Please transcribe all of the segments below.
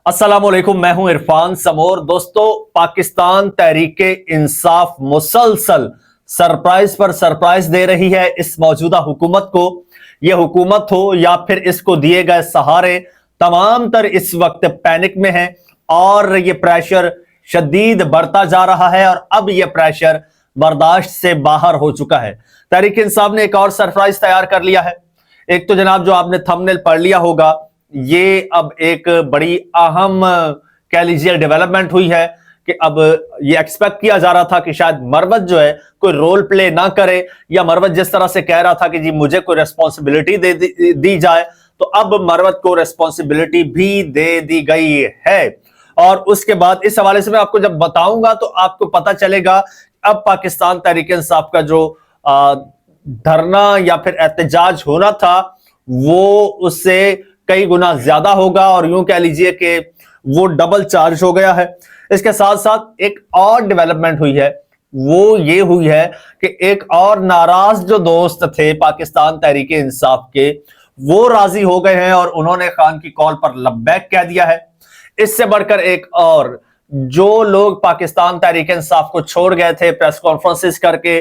अस्सलाम वालेकुम, मैं हूं इरफान समोर। दोस्तों, पाकिस्तान तहरीक इंसाफ मुसलसल सरप्राइज पर सरप्राइज दे रही है इस मौजूदा हुकूमत को। यह हुकूमत हो या फिर इसको दिए गए सहारे, तमाम तर इस वक्त पैनिक में है और यह प्रेशर शदीद बढ़ता जा रहा है और अब यह प्रेशर बर्दाश्त से बाहर हो चुका है। तहरीक इंसाफ ने एक और सरप्राइज तैयार कर लिया है। एक तो जनाब, जो आपने थंबनेल पढ़ लिया होगा, ये अब एक बड़ी अहम कह लीजिए डेवलपमेंट हुई है कि अब ये एक्सपेक्ट किया जा रहा था कि शायद मरवत जो है कोई रोल प्ले ना करे, या मरवत जिस तरह से कह रहा था कि जी मुझे कोई रेस्पॉन्सिबिलिटी दी जाए, तो अब मरवत को रेस्पॉन्सिबिलिटी भी दे दी गई है। और उसके बाद इस हवाले से मैं आपको जब बताऊंगा तो आपको पता चलेगा अब पाकिस्तान तहरीक इंसाफ का जो धरना या फिर एहतजाज होना था वो उससे कई गुना ज्यादा होगा और यूं कह लीजिए कि वो डबल चार्ज हो गया है। इसके साथ साथ एक और डेवलपमेंट हुई है, वो ये हुई है कि एक और नाराज जो दोस्त थे पाकिस्तान तहरीक इंसाफ के, वो राजी हो गए हैं और उन्होंने खान की कॉल पर लब्बैक कह दिया है। इससे बढ़कर एक और, जो लोग पाकिस्तान तहरीक इंसाफ को छोड़ गए थे प्रेस कॉन्फ्रेंसेस करके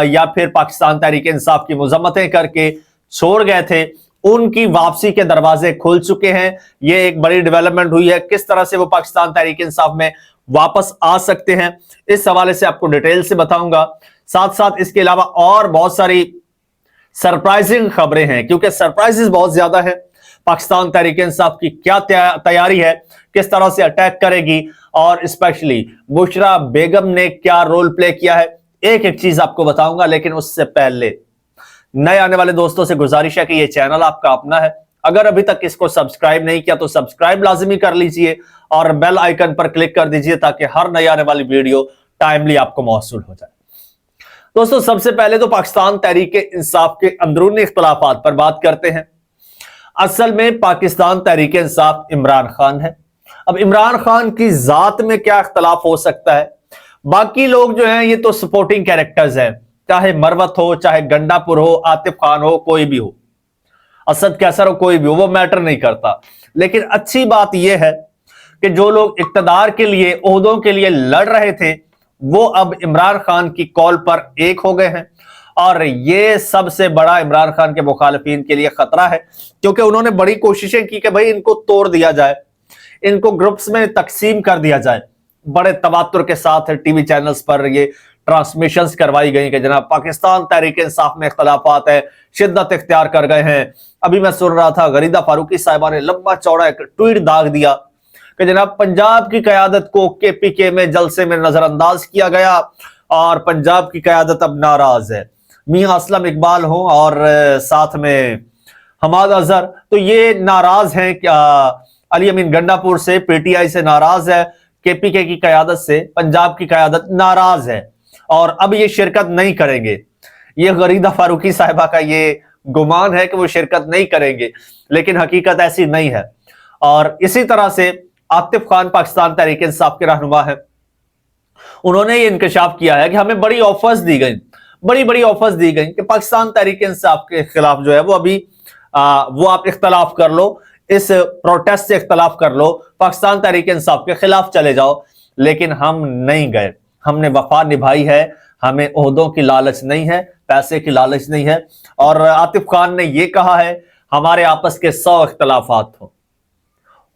या फिर पाकिस्तान तहरीक इंसाफ की मजम्मतें करके छोड़ गए थे, उनकी वापसी के दरवाजे खुल चुके हैं। ये एक बड़ी डेवलपमेंट हुई है। किस तरह से वो पाकिस्तान तहरीक इंसाफ में वापस आ सकते हैं, इस हवाले से आपको डिटेल से बताऊंगा। साथ साथ इसके अलावा और बहुत सारी सरप्राइजिंग खबरें हैं, क्योंकि सरप्राइजेस बहुत ज्यादा है। पाकिस्तान तहरीक इंसाफ की क्या तैयारी है, किस तरह से अटैक करेगी, और स्पेशली बुशरा बेगम ने क्या रोल प्ले किया है, एक एक चीज आपको बताऊंगा। लेकिन उससे पहले नए आने वाले दोस्तों से गुजारिश है कि यह चैनल आपका अपना है, अगर अभी तक इसको सब्सक्राइब नहीं किया तो सब्सक्राइब लाजमी कर लीजिए और बेल आइकन पर क्लिक कर दीजिए ताकि हर नई आने वाली वीडियो टाइमली आपको मौसूल हो जाए। दोस्तों, सबसे पहले तो पाकिस्तान तहरीक इंसाफ के अंदरूनी इख्तलाफात पर बात करते हैं। असल में पाकिस्तान तहरीक इंसाफ इमरान खान है। अब इमरान खान की जात में क्या इख्तलाफ हो सकता है, बाकी लोग जो हैं ये तो सपोर्टिंग कैरेक्टर्स हैं, चाहे मरवत हो, चाहे गंडापुर हो, आतिफ खान हो, कोई भी हो, असद कैसर हो, कोई भी हो, वो मैटर नहीं करता। लेकिन अच्छी बात यह है कि जो लोग इक्तदार के लिए, ओहदों के लिए लड़ रहे थे, वो अब इमरान खान की कॉल पर एक हो गए हैं। और ये सबसे बड़ा इमरान खान के मुखालिफिन के लिए खतरा है, क्योंकि उन्होंने बड़ी कोशिशें की कि भाई इनको तोड़ दिया जाए, इनको ग्रुप्स में तकसीम कर दिया जाए। बड़े तवातुर के साथ टीवी चैनल्स पर ये ट्रांसमिशंस करवाई गई कि जनाब पाकिस्तान तहरीक इंसाफ में इख्तलाफात है, शिद्दत इख्तियार कर गए हैं। अभी मैं सुन रहा था गरीदा फारूकी साहिबा ने लंबा चौड़ा एक ट्वीट दाग दिया कि जनाब पंजाब की क़यादत को केपीके में जलसे में नजरअंदाज किया गया और पंजाब की क़यादत अब नाराज है। मियां असलम इकबाल हो और साथ में हमाद अजहर, तो ये नाराज हैं। अली अमीन गंडापुर से, पीटीआई से नाराज है, केपीके की क़यादत से पंजाब की क़यादत नाराज है और अब ये शिरकत नहीं करेंगे। ये गरीदा फारूकी साहिबा का ये गुमान है कि वो शिरकत नहीं करेंगे, लेकिन हकीकत ऐसी नहीं है। और इसी तरह से आतिफ खान पाकिस्तान तहरीक इंसाफ के रहनुमा है, उन्होंने ये इंकशाफ किया है कि हमें बड़ी ऑफर्स दी गई, बड़ी ऑफर्स दी गई कि पाकिस्तान तहरीक इंसाफ के खिलाफ जो है वो अभी वो आप इख्तलाफ कर लो, इस प्रोटेस्ट से इख्तलाफ कर लो, पाकिस्तान तहरीक इंसाफ के खिलाफ चले जाओ। लेकिन हम नहीं गए, हमने वफा निभाई है, हमें ओहदों की लालच नहीं है, पैसे की लालच नहीं है। और आतिफ खान ने यह कहा है हमारे आपस के 100 इख्तलाफात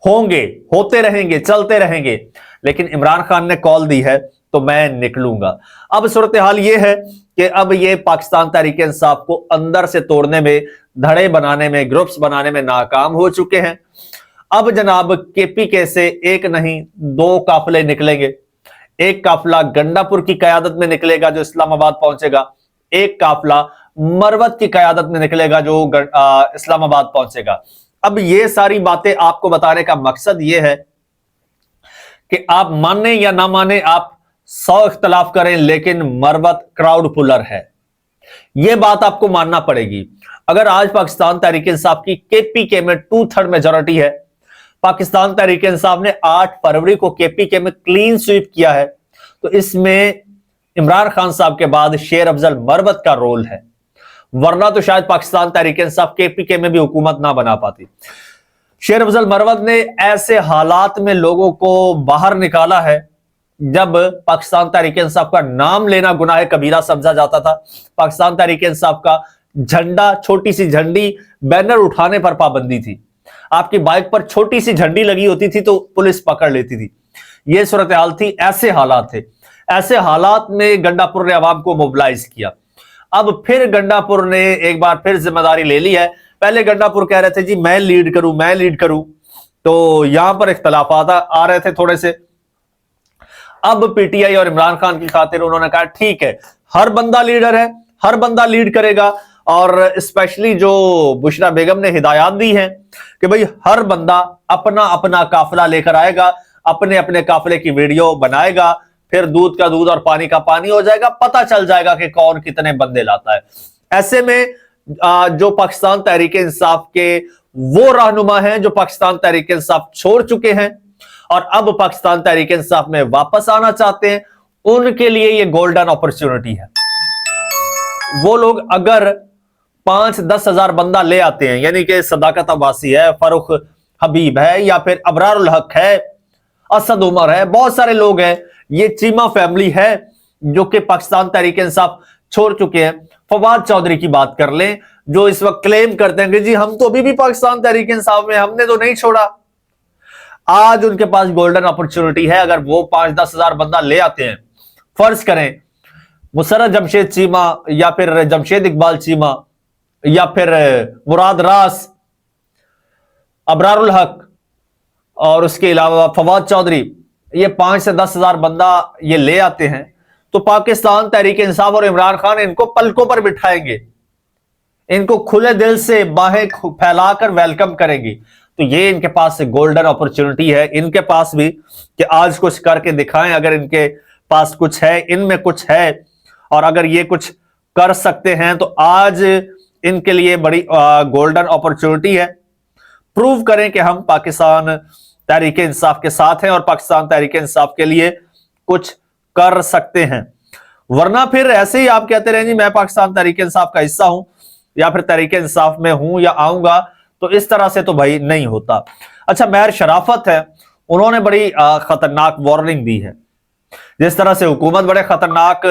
होंगे, होते रहेंगे, चलते रहेंगे, लेकिन इमरान खान ने कॉल दी है तो मैं निकलूंगा। अब सूरत हाल यह है कि अब ये पाकिस्तान तहरीक इंसाफ को अंदर से तोड़ने में, धड़े बनाने में, ग्रुप्स बनाने में नाकाम हो चुके हैं। अब जनाब केपीके से एक नहीं 2 काफिले निकलेंगे। एक काफिला गंडापुर की क़यादत में निकलेगा जो इस्लामाबाद पहुंचेगा, एक काफिला मरवत की क़यादत में निकलेगा जो इस्लामाबाद पहुंचेगा। अब ये सारी बातें आपको बताने का मकसद ये है कि आप माने या ना माने, आप 100 इख्तलाफ करें, लेकिन मरवत क्राउड पुलर है, यह बात आपको मानना पड़ेगी। अगर आज पाकिस्तान तहरीक इंसाफ की केपीके में 2/3 मेजॉरिटी है, पाकिस्तान तहरीक इंसाफ ने 8 फरवरी को केपीके में क्लीन स्वीप किया है, तो इसमें इमरान खान साहब के बाद शेर अफजल मरवत का रोल है, वरना तो शायद पाकिस्तान तहरीक इंसाफ केपीके में भी हुकूमत ना बना पाती। शेर अफजल मरवत ने ऐसे हालात में लोगों को बाहर निकाला है जब पाकिस्तान तहरीक इंसाफ का नाम लेना गुनाह कबीरा समझा जाता था। पाकिस्तान तहरीक इंसाफ का झंडा, छोटी सी झंडी, बैनर उठाने पर पाबंदी थी। आपकी बाइक पर छोटी सी झंडी लगी होती थी तो पुलिस पकड़ लेती थी। यह सूरत हाल थी, ऐसे हालात थे। ऐसे हालात में गंडापुर ने आवाम को मोबिलाइज किया। अब फिर गंडापुर ने एक बार फिर जिम्मेदारी ले ली है। पहले गंडापुर कह रहे थे जी मैं लीड करूं, तो यहां पर इख्तलाफात आ रहे थे थोड़े से। अब पीटीआई और इमरान खान की खातिर उन्होंने कहा ठीक है, हर बंदा लीडर है, हर बंदा लीड करेगा। और स्पेशली जो बुशरा बेगम ने हिदायत दी है कि भाई हर बंदा अपना अपना काफिला लेकर आएगा, अपने अपने काफिले की वीडियो बनाएगा, फिर दूध का दूध और पानी का पानी हो जाएगा, पता चल जाएगा कि कौन कितने बंदे लाता है। ऐसे में जो पाकिस्तान तहरीक इंसाफ के वो रहनुमा हैं जो पाकिस्तान तहरीक इंसाफ छोड़ चुके हैं और अब पाकिस्तान तहरीक इंसाफ में वापस आना चाहते हैं, उनके लिए ये गोल्डन अपॉर्चुनिटी है। वो लोग अगर 5-10 हजार बंदा ले आते हैं, यानी कि सदाकत अब्बासी है, फरूख हबीब है, या फिर अबरारुल हक है, असद उमर है, बहुत सारे लोग हैं, ये चीमा फैमिली है जो कि पाकिस्तान तहरीक इंसाफ छोड़ चुके हैं। फवाद चौधरी की बात कर लें जो इस वक्त क्लेम करते हैं कि जी हम तो अभी भी पाकिस्तान तहरीक इंसाफ में, हमने तो नहीं छोड़ा। आज उनके पास गोल्डन अपॉर्चुनिटी है। अगर वो 5-10 हजार बंदा ले आते हैं, फर्ज करें मुसर्रत जमशेद चीमा या फिर जमशेद इकबाल चीमा या फिर मुराद रास, अबरारुल हक और उसके अलावा फवाद चौधरी, ये 5 से 10 हजार बंदा ये ले आते हैं, तो पाकिस्तान तहरीक इंसाफ और इमरान खान इनको पलकों पर बिठाएंगे, इनको खुले दिल से बाहें फैलाकर वेलकम करेंगी। तो ये इनके पास गोल्डन अपॉर्चुनिटी है, इनके पास भी, कि आज कुछ करके दिखाएं। अगर इनके पास कुछ है, इनमें कुछ है, और अगर ये कुछ कर सकते हैं तो आज इनके लिए बड़ी गोल्डन अपॉर्चुनिटी है। प्रूव करें कि हम पाकिस्तान तहरीक इंसाफ के साथ हैं और पाकिस्तान तहरीक इंसाफ के लिए कुछ कर सकते हैं। वरना फिर ऐसे ही आप कहते रहें जी मैं पाकिस्तान तहरीक इंसाफ का हिस्सा हूं या फिर तहरीक इंसाफ में हूं या आऊंगा, तो इस तरह से तो भाई नहीं होता। अच्छा, मेहर शराफत है, उन्होंने बड़ी खतरनाक वार्निंग दी है। जिस तरह से हुकूमत बड़े खतरनाक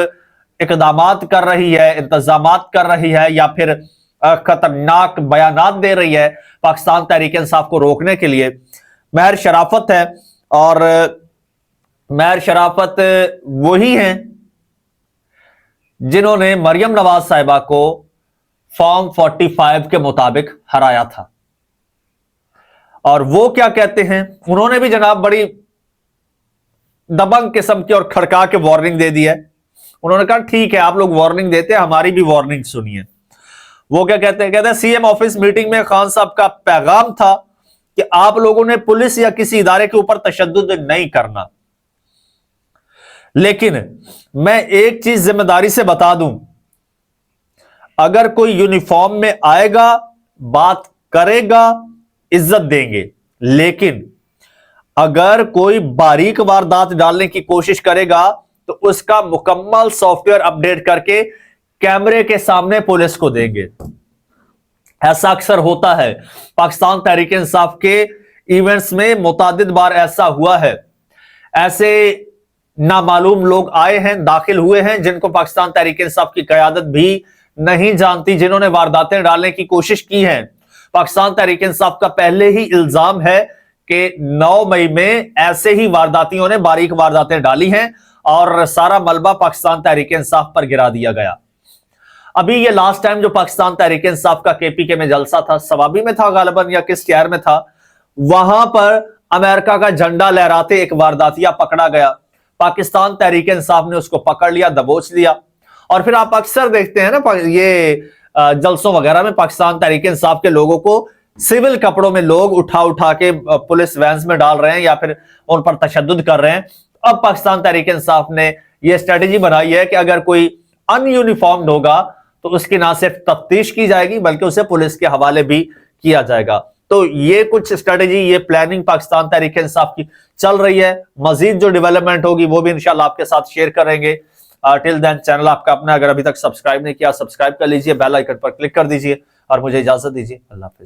इकदामात कर रही है, इंतजामात कर रही है, या फिर खतरनाक बयानात दे रही है पाकिस्तान तहरीक इंसाफ को रोकने के लिए, मेहर शराफत है। और मेहर शराफत वही हैं जिन्होंने मरियम नवाज साहिबा को फॉर्म 45 के मुताबिक हराया था। और वो क्या कहते हैं, उन्होंने भी जनाब बड़ी दबंग किस्म की और खड़का के वार्निंग दे दी है। उन्होंने कहा ठीक है आप लोग वार्निंग देते हैं, हमारी भी वार्निंग सुनिए। वो क्या कहते हैं, कहते हैं सीएम ऑफिस मीटिंग में खान साहब का पैगाम था कि आप लोगों ने पुलिस या किसी इदारे के ऊपर तशद्दुद नहीं करना, लेकिन मैं एक चीज जिम्मेदारी से बता दूं, अगर कोई यूनिफॉर्म में आएगा, बात करेगा, इज्जत देंगे, लेकिन अगर कोई बारीक वारदात डालने की कोशिश करेगा तो उसका मुकम्मल सॉफ्टवेयर अपडेट करके कैमरे के सामने पुलिस को देंगे। ऐसा अक्सर होता है पाकिस्तान तहरीक इंसाफ के इवेंट्स में, मुतादिद बार ऐसा हुआ है। ऐसे नामालूम लोग आए हैं, दाखिल हुए हैं, जिनको पाकिस्तान तहरीक इंसाफ की क़यादत भी नहीं जानती, जिन्होंने वारदातें डालने की कोशिश की है। पाकिस्तान तहरीक इंसाफ का पहले ही इल्जाम है कि 9 मई में ऐसे ही वारदातियों ने बारीक वारदातें डाली हैं और सारा मलबा पाकिस्तान तहरीक इंसाफ पर गिरा दिया गया। अभी ये लास्ट टाइम जो पाकिस्तान तहरीक इंसाफ का केपीके में जलसा था, सवाबी में था गालिबन या किस शहर में था, वहां पर अमेरिका का झंडा लहराते एक वारदातिया पकड़ा गया। पाकिस्तान तहरीक इंसाफ ने उसको पकड़ लिया, दबोच लिया। और फिर आप अक्सर देखते हैं ना ये जलसों वगैरह में पाकिस्तान तहरीक इंसाफ के लोगों को सिविल कपड़ों में लोग उठा उठा के पुलिस वैन्स में डाल रहे हैं या फिर उन पर तशद्दुद कर रहे हैं। अब पाकिस्तान तहरीक इंसाफ ने यह स्ट्रेटेजी बनाई है कि अगर कोई अनयूनिफॉर्म्ड होगा तो उसकी ना सिर्फ तफ्तीश की जाएगी बल्कि उसे पुलिस के हवाले भी किया जाएगा। तो ये कुछ स्ट्रेटेजी, ये प्लानिंग पाकिस्तान तहरीक इंसाफ की चल रही है। मजीद जो डेवलपमेंट होगी वो भी इंशाल्लाह आपके साथ शेयर करेंगे। टिल देन चैनल आपका अपना अगर अभी तक सब्सक्राइब नहीं किया, सब्सक्राइब कर लीजिए, बेल आइकन पर क्लिक कर दीजिए और मुझे इजाजत दीजिए। अल्लाह हाफिज़।